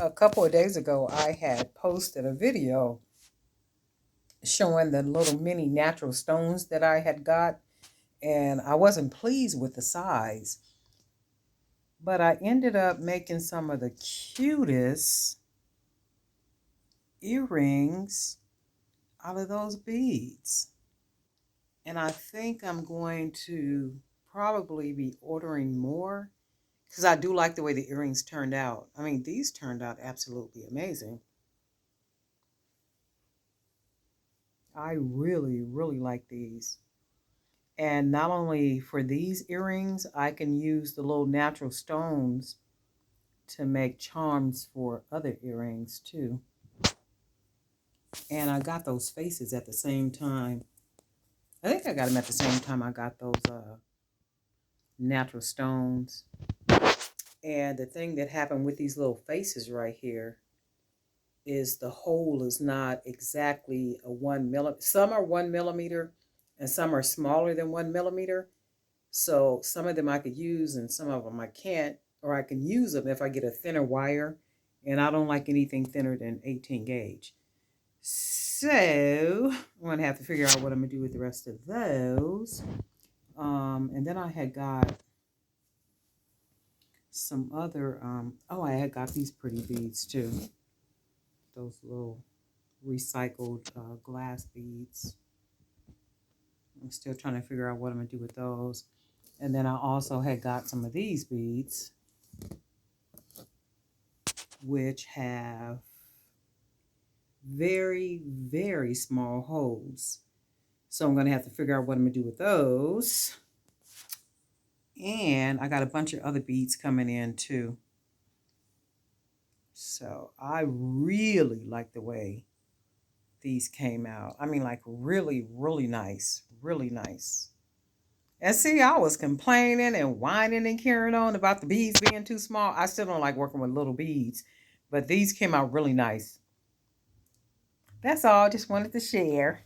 A couple of days ago, I had posted a video showing the little mini natural stones that I had got, and I wasn't pleased with the size, but I ended up making some of the cutest earrings out of those beads. And I think I'm going to probably be ordering more because I do like the way the earrings turned out. I mean, these turned out absolutely amazing. I really, really like these. And not only for these earrings, I can use the little natural stones to make charms for other earrings too. And I got those faces at the same time. I think I got them at the same time I got those natural stones. And the thing that happened with these little faces right here is the hole is not exactly a 1 millimeter. Some are 1 millimeter and some are smaller than 1 millimeter. So some of them I could use and some of them I can't, or I can use them if I get a thinner wire, and I don't like anything thinner than 18 gauge. So I'm going to have to figure out what I'm going to do with the rest of those. And then I had got some other, I had got these pretty beads too. Those little recycled glass beads. I'm still trying to figure out what I'm going to do with those. And then I also had got some of these beads, which have very, very small holes. So I'm going to have to figure out what I'm going to do with those. And I got a bunch of other beads coming in too. So I really like the way these came out. I mean, like really, really nice. Really nice. And see, I was complaining and whining and carrying on about the beads being too small. I still don't like working with little beads, but these came out really nice. That's all. Just wanted to share.